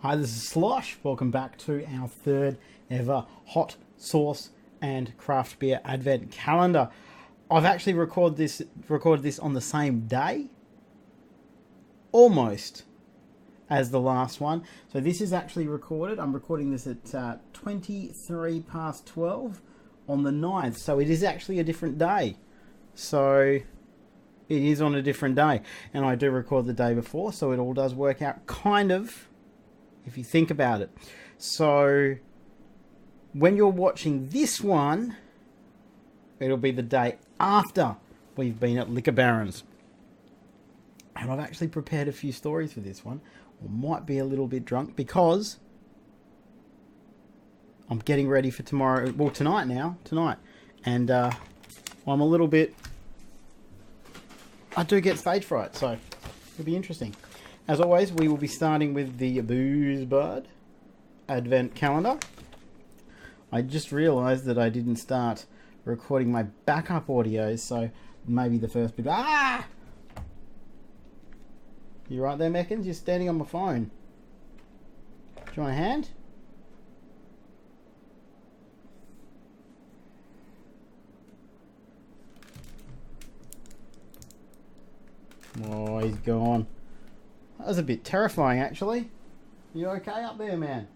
Hi, this is Slosh. Welcome back to our third ever hot sauce and craft beer advent calendar. I've actually recorded this on the same day, almost, as the last one. So this is actually recorded. I'm recording this at 23 past 12 on the 9th. So it is actually a different day. So it is on a different day. And I do record the day before, so it all does work out kind of, if you think about it. So when you're watching this one, it'll be the day after we've been at Liquor Barons. And I've actually prepared a few stories for this one. I might be a little bit drunk because I'm getting ready for tomorrow. Well, tonight. And I'm a little bit... I do get stage fright, so it'll be interesting. As always, we will be starting with the Buuz Bud Advent Calendar. I just realised that I didn't start recording my backup audio, so maybe the first bit... Ah! You right there, Meckins? You're standing on my phone. Do you want a hand? Oh, he's gone. That was a bit terrifying, actually. You okay up there, man?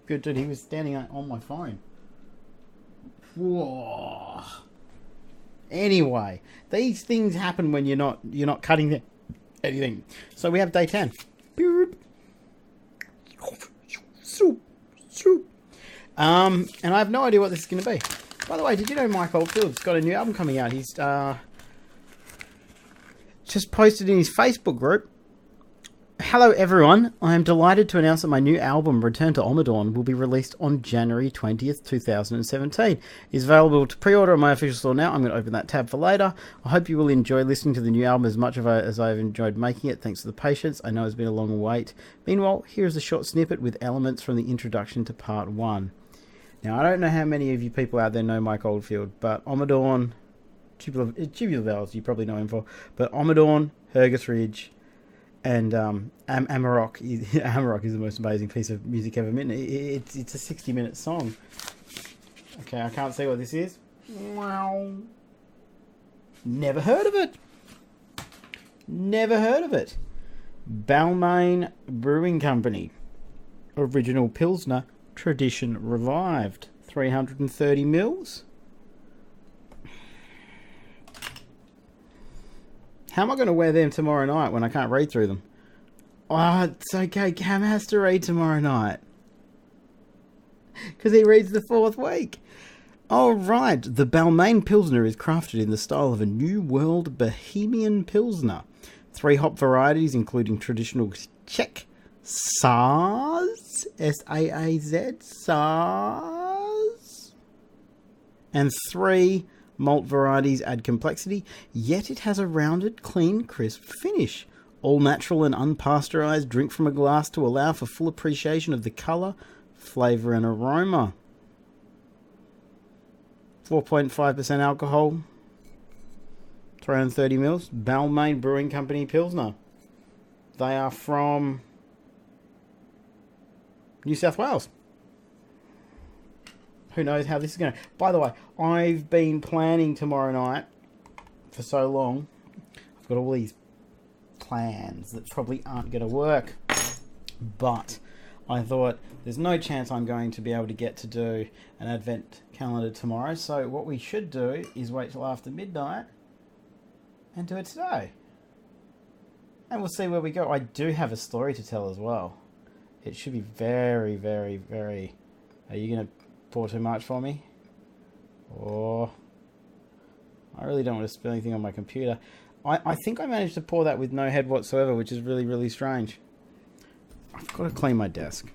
Good, dude. He was standing on my phone. Whoa. Anyway, these things happen when you're not cutting anything. So we have day 10. And I have no idea what this is going to be. By the way, did you know Mike Oldfield's got a new album coming out? He's just posted in his Facebook group. Hello everyone, I am delighted to announce that my new album, Return to Omadorn, will be released on January 20th, 2017. It is available to pre-order on my official store now. I'm going to open that tab for later. I hope you will enjoy listening to the new album as much as I've enjoyed making it. Thanks for the patience. I know it's been a long wait. Meanwhile, here is a short snippet with elements from the introduction to part 1. Now, I don't know how many of you people out there know Mike Oldfield, but Omadorn, Tubular Bells, you probably know him for, but Omadorn, Hergus Ridge, and Amarok. Amarok is the most amazing piece of music ever written. It's a 60-minute song. Okay, I can't see what this is. Wow. Never heard of it. Never heard of it. Balmain Brewing Company. Original Pilsner. Tradition revived. 330 mils. How am I going to wear them tomorrow night when I can't read through them? Oh, it's okay. Cam has to read tomorrow night. Because he reads the 4th week. All right. The Balmain Pilsner is crafted in the style of a New World Bohemian Pilsner. 3 hop varieties, including traditional Czech Saaz, S-A-A-Z, Saaz, and 3 malt varieties add complexity, yet it has a rounded, clean, crisp finish. All natural and unpasteurized, drink from a glass to allow for full appreciation of the colour, flavour and aroma. 4.5% alcohol, 330 mils. Balmain Brewing Company Pilsner. They are from New South Wales. Who knows how this is going to... By the way, I've been planning tomorrow night for so long. I've got all these plans that probably aren't going to work. But I thought there's no chance I'm going to be able to get to do an advent calendar tomorrow. So what we should do is wait till after midnight and do it today. And we'll see where we go. I do have a story to tell as well. It should be very, very, very... Are you going to pour too much for me? Or... I really don't want to spill anything on my computer. I think I managed to pour that with no head whatsoever, which is really, really strange. I've got to clean my desk.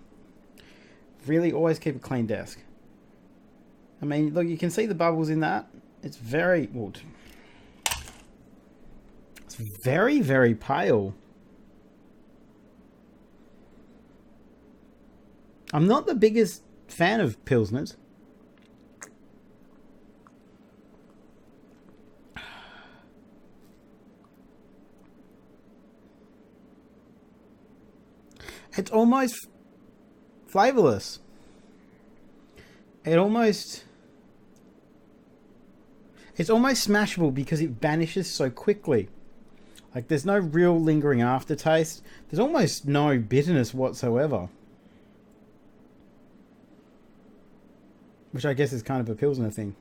Really, always keep a clean desk. I mean, look, you can see the bubbles in that. It's very... Well, it's very, very pale. I'm not the biggest fan of Pilsners. It's almost flavorless. It's almost smashable because it vanishes so quickly. Like, there's no real lingering aftertaste. There's almost no bitterness whatsoever. Which I guess is kind of a Pilsner thing.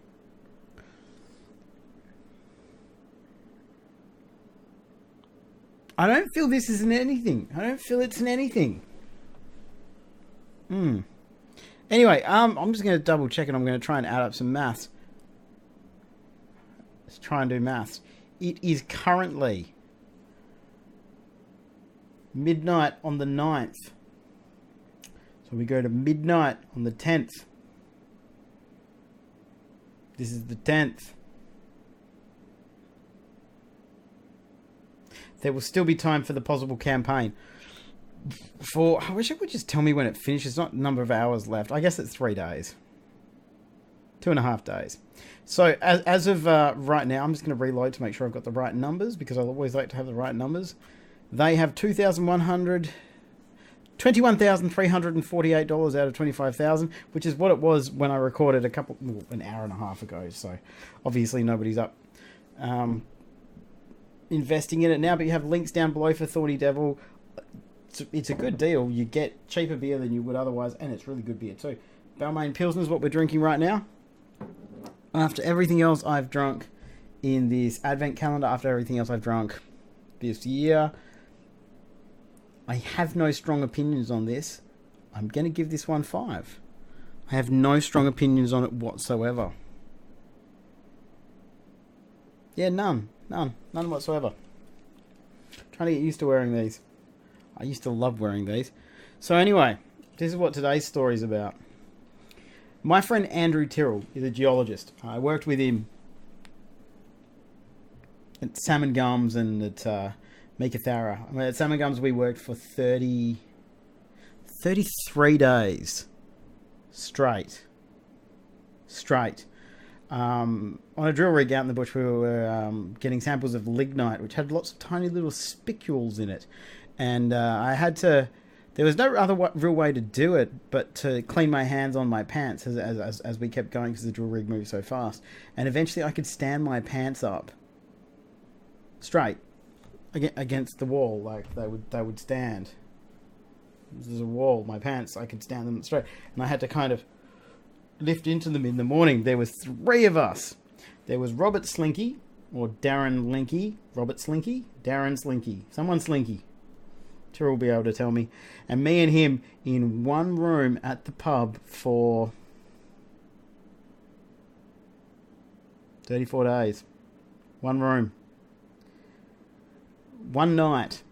I don't feel this is in anything. I don't feel it's in anything. Anyway, I'm just going to double check and I'm going to try and add up some maths. Let's try and do maths. It is currently midnight on the 9th. So we go to midnight on the 10th. This is the 10th. There will still be time for the possible campaign. I wish it would just tell me when it finishes, not number of hours left. I guess it's 3 days. 2.5 days. So as of right now, I'm just going to reload to make sure I've got the right numbers, because I always like to have the right numbers. They have $21,348 out of $25,000, which is what it was when I recorded an hour and a half ago. So obviously nobody's up investing in it now, but you have links down below for Thorny Devil. It's a good deal. You get cheaper beer than you would otherwise, and it's really good beer too. Balmain Pilsner is what we're drinking right now. After everything else I've drunk in this advent calendar, after everything else I've drunk this year, I have no strong opinions on this. I'm going to give this one 5. I have no strong opinions on it whatsoever. Yeah, none whatsoever. Trying to get used to wearing these. I used to love wearing these. So anyway, this is what today's story is about. My friend Andrew Tyrrell is a geologist. I worked with him at Salmon Gums and at Meekatharra. I mean, at Salmon Gums we worked for 33 days straight. On a drill rig out in the bush, we were getting samples of lignite, which had lots of tiny little spicules in it. And I had to... There was no other real way to do it but to clean my hands on my pants as we kept going, because the drill rig moved so fast. And eventually I could stand my pants up straight against the wall, like they would stand. There's a wall, my pants, I could stand them straight. And I had to kind of lift into them in the morning. There was 3 of us. There was Robert Slinky, or Darren Linky. Robert Slinky? Darren Slinky. Someone Slinky. Tyrrell will be able to tell me. And me and him in one room at the pub for 34 days. One room. One night.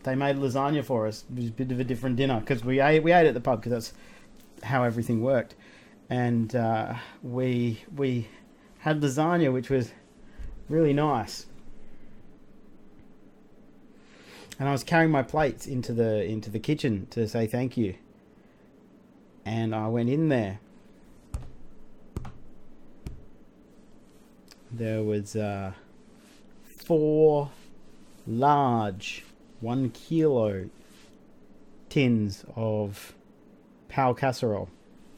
They made lasagna for us. It was a bit of a different dinner, because we ate at the pub, because that's how everything worked. And we had lasagna, which was really nice. And I was carrying my plates into the kitchen to say thank you. And I went in there. There was 4 large 1 kilo tins of Pal casserole,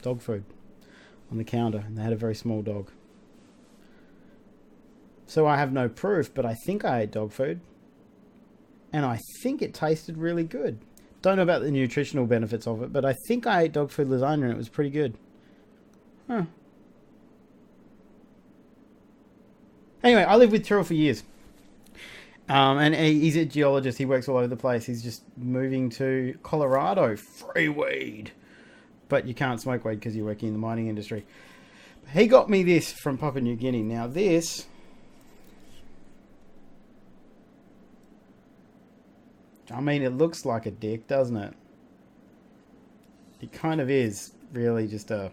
dog food, on the counter, and they had a very small dog. So I have no proof, but I think I ate dog food. And I think it tasted really good. Don't know about the nutritional benefits of it, but I think I ate dog food lasagna and it was pretty good. Huh. Anyway, I lived with Tyrrell for years. And he's a geologist. He works all over the place. He's just moving to Colorado. Free weed. But you can't smoke weed because you're working in the mining industry. He got me this from Papua New Guinea. Now this... I mean, it looks like a dick, doesn't it? It kind of is really just a...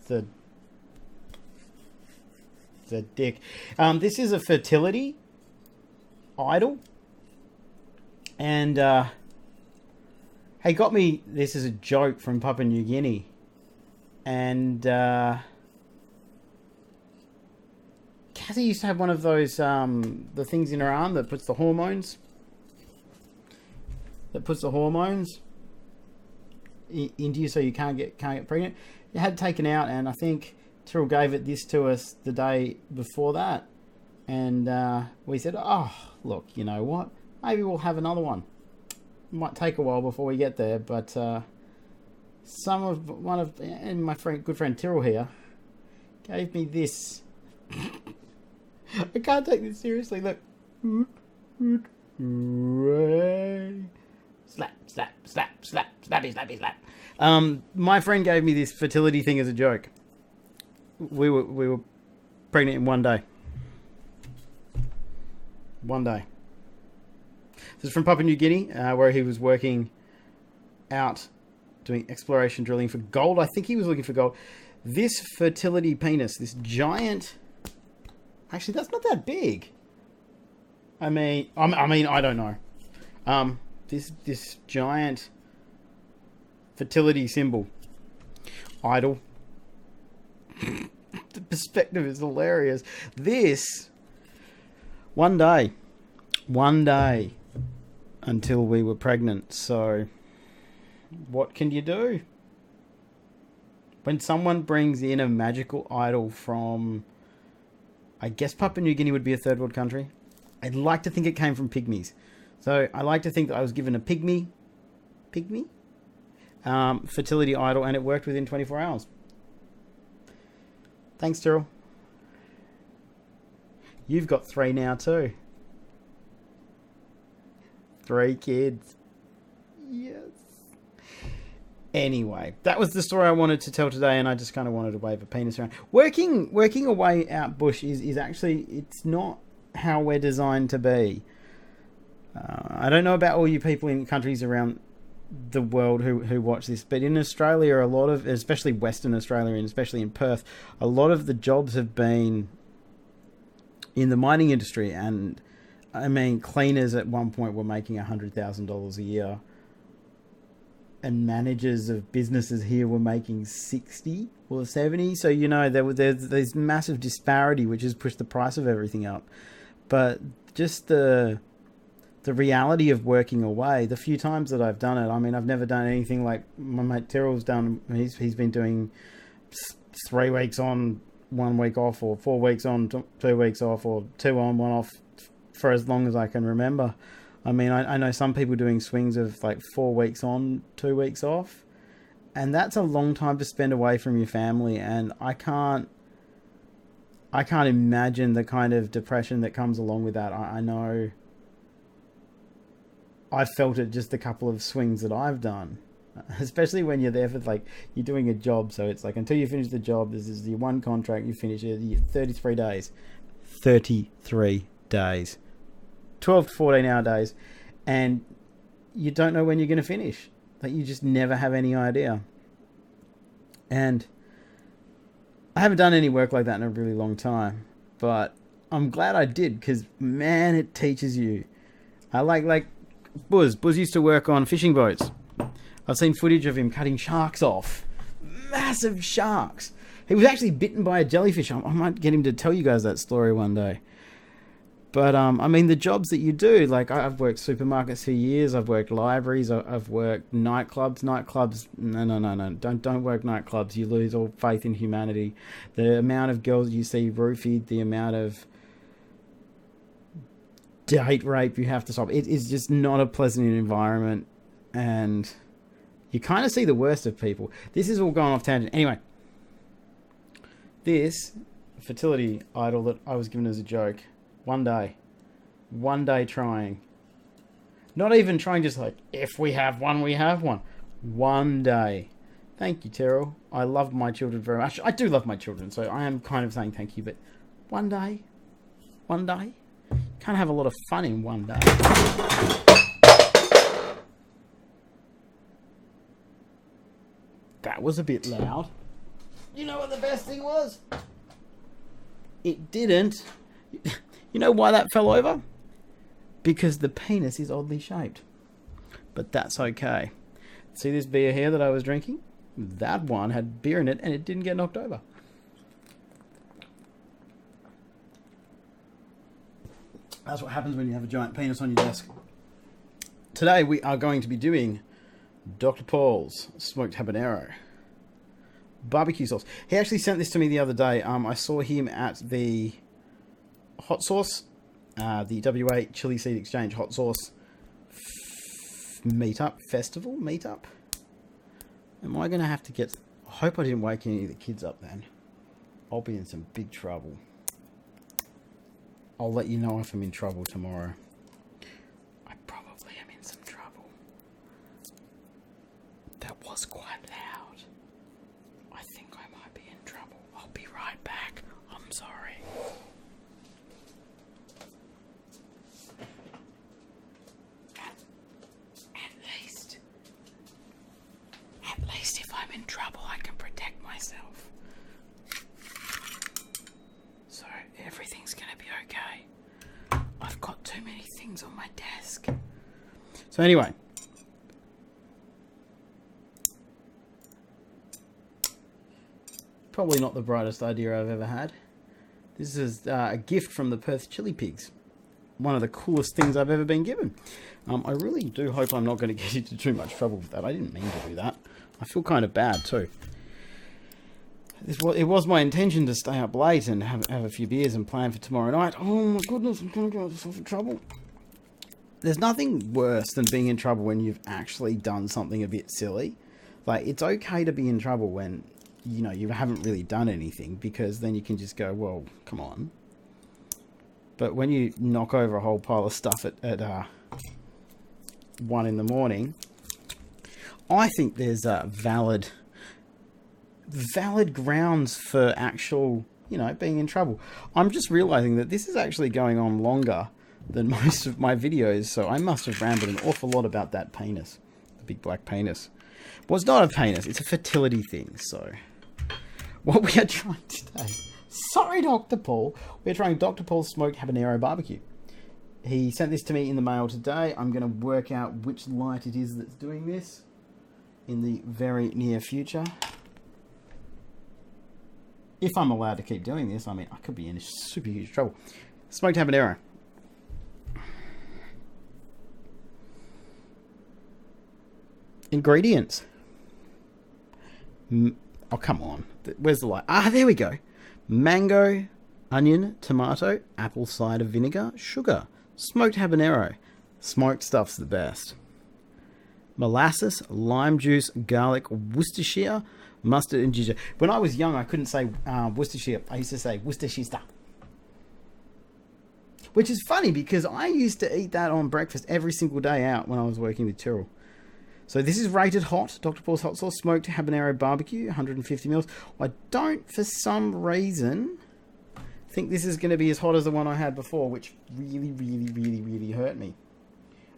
It's a dick. This is a fertility idol. And he got me this as a joke from Papua New Guinea. And Cassie used to have one of those, the things in her arm that puts the hormones that puts the hormones into you so you can't get pregnant. It had taken out, and I think Tyrrell gave it this to us the day before that, and we said, oh, look, you know what? Maybe we'll have another one. It might take a while before we get there, but and my good friend Tyrrell here gave me this. I can't take this seriously. Look. Slap, slap, slap, slap, slappy, slappy, slap. My friend gave me this fertility thing as a joke. We were pregnant in one day. One day. This is from Papua New Guinea, where he was working out doing exploration drilling for gold. I think he was looking for gold. This fertility penis, this giant... Actually, that's not that big. I mean, I don't know. This giant fertility symbol. Idol. The perspective is hilarious. This... One day, until we were pregnant. So, what can you do? When someone brings in a magical idol from, I guess Papua New Guinea would be a third world country. I'd like to think it came from pygmies. So, I like to think that I was given a pygmy fertility idol, and it worked within 24 hours. Thanks, Tyrrell. You've got 3 now too. 3 kids. Yes. Anyway, that was the story I wanted to tell today, and I just kind of wanted to wave a penis around. Working away out bush is actually, it's not how we're designed to be. I don't know about all you people in countries around the world who watch this, but in Australia, a lot of, especially Western Australia and especially in Perth, a lot of the jobs have been in the mining industry, and I mean, cleaners at one point were making $100,000 a year, and managers of businesses here were making 60 or 70. So, you know, there's massive disparity, which has pushed the price of everything up. But just the reality of working away, the few times that I've done it, I mean, I've never done anything like my mate Tyrrell's done. He's been doing 3 weeks on, 1 week off, or 4 weeks on, 2 weeks off, or 2 on, 1 off for as long as I can remember. I mean, I know some people doing swings of like 4 weeks on, 2 weeks off, and that's a long time to spend away from your family. And I can't imagine the kind of depression that comes along with that. I know I felt it just a couple of swings that I've done. Especially when you're there for, like, you're doing a job, so it's like until you finish the job, this is your one contract, you finish it, 33 days. 33 days. 12 to 14 hour days. And you don't know when you're going to finish. Like, you just never have any idea. And I haven't done any work like that in a really long time. But I'm glad I did, because, man, it teaches you. I like Buuz. Buuz used to work on fishing boats. I've seen footage of him cutting sharks off. Massive sharks. He was actually bitten by a jellyfish. I might get him to tell you guys that story one day. But, I mean, the jobs that you do, like, I've worked supermarkets for years. I've worked libraries. I've worked nightclubs. No. Don't work nightclubs. You lose all faith in humanity. The amount of girls you see roofied, the amount of date rape you have to stop. It is just not a pleasant environment. And you kind of see the worst of people. This is all going off tangent. Anyway, this fertility idol that I was given as a joke, one day trying. Not even trying, just like, if we have one, we have one. One day. Thank you, Tyrrell. I love my children very much. I do love my children, so I am kind of saying thank you, but one day, can't have a lot of fun in one day. That was a bit loud. You know what the best thing was? It didn't. You know why that fell over? Because the penis is oddly shaped. But that's okay. See this beer here that I was drinking? That one had beer in it and it didn't get knocked over. That's what happens when you have a giant penis on your desk. Today we are going to be doing Dr. Paul's smoked habanero barbecue sauce. He actually sent this to me the other day. I saw him at the hot sauce, the WA Chili Seed Exchange hot sauce festival meetup. Am I going to have to get... I hope I didn't wake any of the kids up then. I'll be in some big trouble. I'll let you know if I'm in trouble tomorrow. I probably am in some trouble. That was quite loud. I think I might be in trouble. I'll be right back. I'm sorry. At least if I'm in trouble, I can protect myself. So everything's gonna be okay. I've got too many things on my desk. So anyway. Probably not the brightest idea I've ever had. This is a gift from the Perth chili pigs. One of the coolest things I've ever been given. I really do hope I'm not going to get into too much trouble with that. I didn't mean to do that. I feel kind of bad too. It was my intention to stay up late and have a few beers and plan for tomorrow night. Oh my goodness, I'm going to get myself in trouble. There's nothing worse than being in trouble when you've actually done something a bit silly. Like, it's okay to be in trouble when, you know, you haven't really done anything, because then you can just go, well, come on. But when you knock over a whole pile of stuff at 1 in the morning, I think there's valid grounds for actual, you know, being in trouble. I'm just realizing that this is actually going on longer than most of my videos, so I must have rambled an awful lot about that penis, the big black penis. Well, it's not a penis, it's a fertility thing. So what we are trying today, sorry Dr. Paul, we're trying Dr. Paul's smoked habanero barbecue. He sent this to me in the mail today. I'm going to work out which light it is that's doing this in the very near future. If I'm allowed to keep doing this, I mean, I could be in super huge trouble. Smoked habanero. Ingredients. Oh, come on. Where's the light? Ah, there we go. Mango, onion, tomato, apple cider vinegar, sugar, smoked habanero. Smoked stuff's the best. Molasses, lime juice, garlic, Worcestershire, mustard and ginger. When I was young, I couldn't say Worcestershire. I used to say Worcestershire. Which is funny, because I used to eat that on breakfast every single day out when I was working with Tyrrell. So this is rated hot, Dr. Paul's hot sauce, smoked habanero barbecue, 150 mils. I don't, for some reason, think this is going to be as hot as the one I had before, which really hurt me.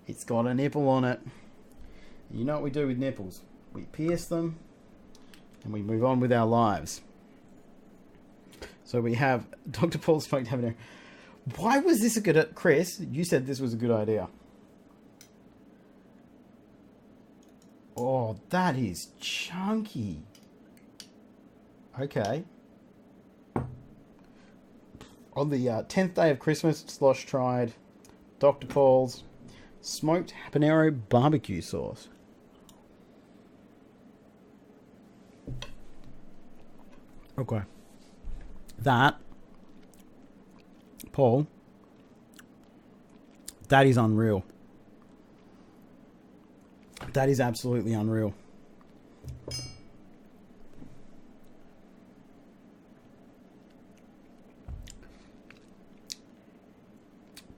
It's got a nipple on it. You know what we do with nipples? We pierce them and we move on with our lives. So we have Dr. Paul's smoked habanero. Why was this a good... Chris, you said this was a good idea. Oh, that is chunky. Okay. On the 10th day of Christmas, Slosh tried Dr. Paul's smoked habanero barbecue sauce. Okay. That, Paul, that is unreal. That is absolutely unreal.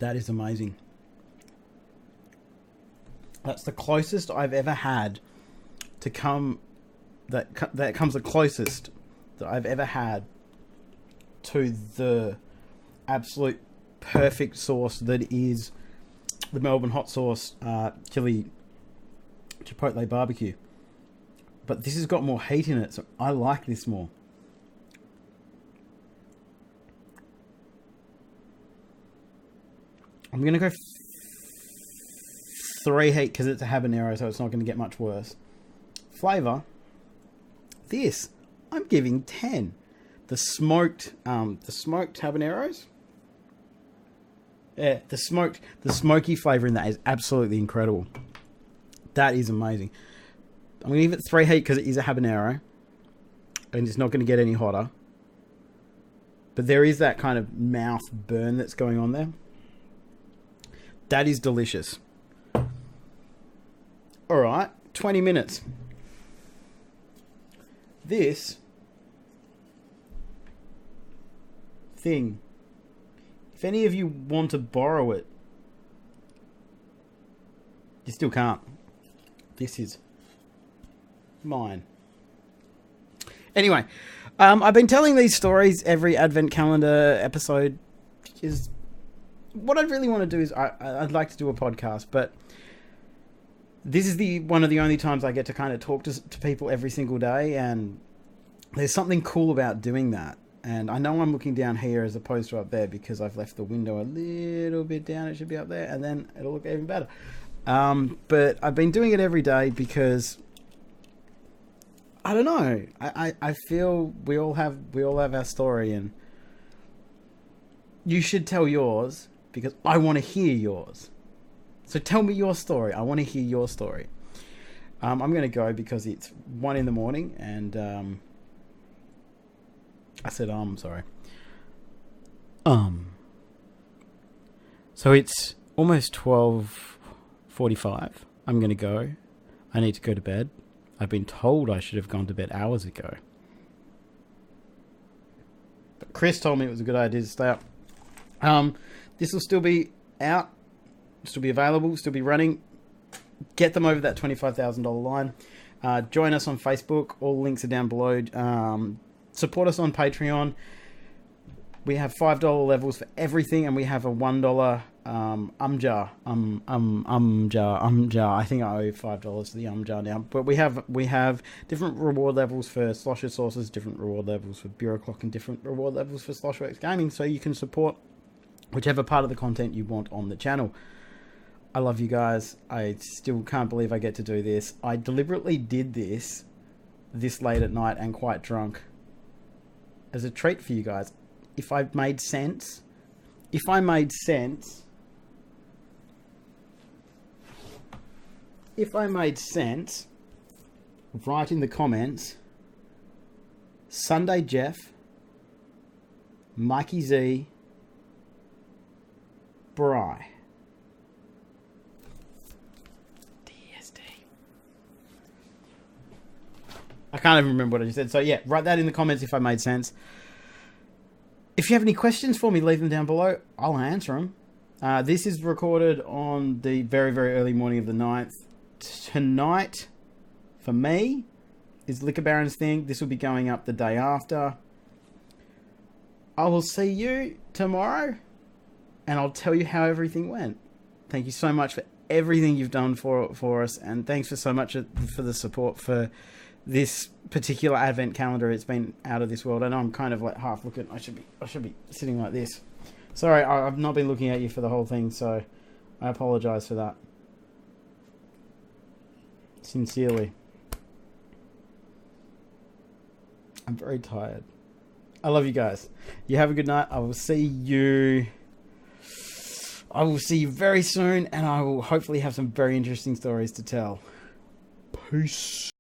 That is amazing. That's the closest I've ever had to come... That comes the closest that I've ever had to the absolute perfect sauce that is the Melbourne hot sauce chili chipotle barbecue. But this has got more heat in it, so I like this more. I'm going to go 3 heat because it's a habanero, so it's not going to get much worse. Flavor, this, I'm giving 10. The smoked habaneros. Yeah, the smoky flavor in that is absolutely incredible. That is amazing. I'm going to give it 3 heat because it is a habanero. And it's not going to get any hotter. But there is that kind of mouth burn that's going on there. That is delicious. Alright, 20 minutes. This thing, if any of you want to borrow it, you still can't. This is mine. Anyway, I've been telling these stories every Advent Calendar episode. Is what I really want to do is I'd like to do a podcast, but this is one of the only times I get to kind of talk to people every single day, and there's something cool about doing that. And I know I'm looking down here as opposed to up there because I've left the window a little bit down. It should be up there, and then it'll look even better. But I've been doing it every day because I don't know. I feel we all have our story, and you should tell yours because I want to hear yours. So tell me your story. I want to hear your story. I'm going to go because it's 1 a.m. and I said sorry. So it's almost 12:45. I'm going to go. I need to go to bed. I've been told I should have gone to bed hours ago. But Chris told me it was a good idea to stay up. This will still be out, still be available, still be running. Get them over that $25,000 line. Join us on Facebook. All links are down below. Support us on Patreon. We have $5 levels for everything, and we have a $1 jar. jar. I think I owe $5 to the jar now. But we have different reward levels for Slosher Sauces, different reward levels for Bureau Clock, and different reward levels for Sloshworks Gaming, so you can support whichever part of the content you want on the channel. I love you guys. I still can't believe I get to do this. I deliberately did this late at night and quite drunk as a treat for you guys. If I made sense, write in the comments, Sunday Jeff, Mikey Z, Bry. DSD. I can't even remember what I just said. So yeah, write that in the comments if I made sense. If you have any questions for me, leave them down below. I'll answer them. This is recorded on the very, very early morning of the 9th. Tonight, for me, is Liquor Baron's thing. This will be going up the day after. I will see you tomorrow, and I'll tell you how everything went. Thank you so much for everything you've done for us, and thanks for so much for the support for this particular Advent calendar. It's been out of this world. I know I'm kind of like half looking. I should be sitting like this. Sorry, I've not been looking at you for the whole thing, so I apologize for that. Sincerely. I'm very tired. I love you guys. You have a good night. I will see you very soon, and I will hopefully have some very interesting stories to tell. Peace.